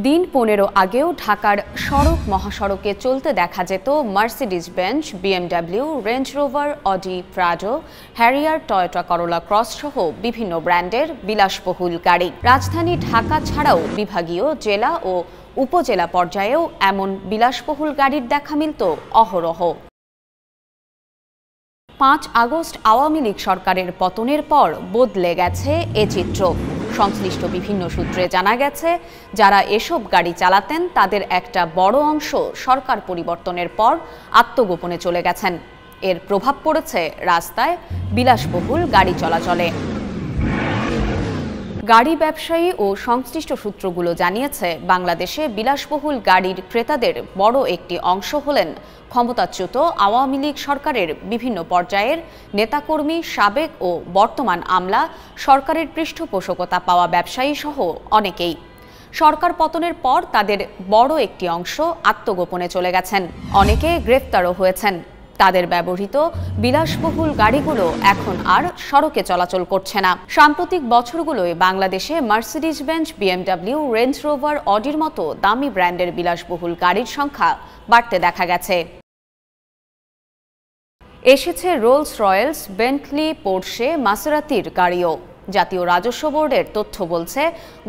দিন 15 আগেও ঢাকার সড়ক মহাসড়কে চলতে দেখা যেত Mercedes Benz, BMW, Range rover, Audi, Prado, Harrier, Toyota করোলা ক্রস সহ বিভিন্ন ব্র্যান্ডের বিলাসবহুল গাড়ি। রাজধানী ঢাকা ছাড়াও বিভাগীয়, জেলা ও উপজেলা পর্যায়েও এমন বিলাসবহুল গাড়ির দেখা মিলত অহরহ। 5 আগস্ট আওয়ামী লীগ সরকারের পতনের পর বদলে গেছে এ চিত্র। সংশ্লিষ্ট বিভিন্ন সূত্রে জানা গেছে, যারা এসব গাড়ি চালাতেন তাদের একটা বড় অংশ সরকার পরিবর্তনের পর আত্মগোপনে চলে গেছেন। এর প্রভাব পড়েছে রাস্তায় বিলাসবহুল গাড়ি চলাচলে। গাড়ি ব্যবসায়ী ও সংশ্লিষ্ট সূত্রগুলো জানিয়েছে, বাংলাদেশে বিলাসবহুল গাড়ির ক্রেতাদের বড় একটি অংশ হলেন ক্ষমতাচ্যুত আওয়ামী লীগ সরকারের বিভিন্ন পর্যায়ের নেতাকর্মী, সাবেক ও বর্তমান আমলা, সরকারের পৃষ্ঠপোষকতা পাওয়া ব্যবসায়ী সহ অনেকেই। সরকার পতনের পর তাদের বড় একটি অংশ আত্মগোপনে চলে গেছেন, অনেকে গ্রেফতারও হয়েছেন। তাদের ব্যবহৃত বিলাসবহুল গাড়িগুলো এখন আর সড়কে চলাচল করছে না। সাম্প্রতিক বছরগুলোয় বাংলাদেশে Mercedes Benz, BMW, Range Rover, অডির মতো দামি ব্র্যান্ডের বিলাসবহুল গাড়ির সংখ্যা বাড়তে দেখা গেছে। এসেছে রোলস রয়েলস, বেন্টলি, পোর্শে, মাসেরাতির গাড়িও। জাতীয় রাজস্ব বোর্ডের তথ্য বলছে,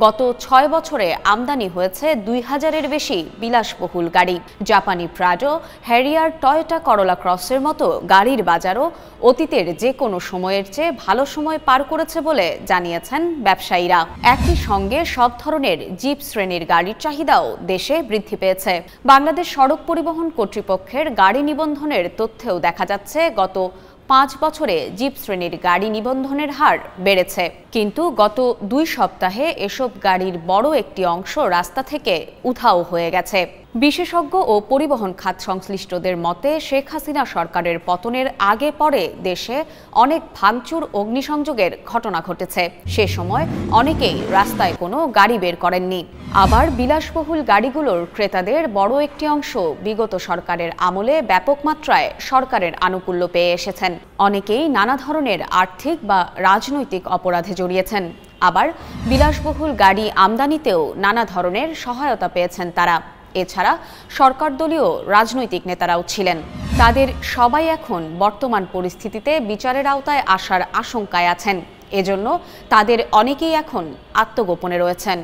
গত 6 বছরে আমদানি হয়েছে 2000-এর বেশি বিলাসবহুল গাড়ি। জাপানি প্রাডো, হ্যারিয়ার, টয়োটা করোলা ক্রসের মতো গাড়ির বাজারও অতীতের যে কোনো সময়ের চেয়ে ভালো সময় পার করেছে বলে জানিয়েছেন ব্যবসায়ীরা। একই সঙ্গে সব ধরনের জিপ শ্রেণীর গাড়ির চাহিদাও দেশে বৃদ্ধি পেয়েছে। বাংলাদেশ সড়ক পরিবহন কর্তৃপক্ষের গাড়ি নিবন্ধনের তথ্যেও দেখা যাচ্ছে, গত 5 বছরে জিপ শ্রেণীর গাড়ি নিবন্ধনের হার বেড়েছে। কিন্তু গত 2 সপ্তাহে এসব গাড়ির বড় একটি অংশ রাস্তা থেকে উধাও হয়ে গেছে। বিশেষজ্ঞ ও পরিবহন খাত সংশ্লিষ্টদের মতে, শেখ হাসিনা সরকারের পতনের আগে পরে দেশে অনেক ভাঙচুর, অগ্নিসংযোগের ঘটনা ঘটেছে। সে সময় অনেকেই রাস্তায় কোনো গাড়ি বের করেননি। আবার বিলাসবহুল গাড়িগুলোর ক্রেতাদের বড় একটি অংশ বিগত সরকারের আমলে ব্যাপক মাত্রায় সরকারের আনুকূল্য পেয়ে এসেছেন। অনেকেই নানা ধরনের আর্থিক বা রাজনৈতিক অপরাধে জড়িয়েছেন। আবার বিলাসবহুল গাড়ি আমদানিতেও নানা ধরনের সহায়তা পেয়েছেন তারা। এছাড়া সরকারদলীয় রাজনৈতিক নেতারাও ছিলেন। তাদের সবাই এখন বর্তমান পরিস্থিতিতে বিচারের আওতায় আসার আশঙ্কায় আছেন। এজন্য তাদের অনেকেই এখন আত্মগোপনে রয়েছেন।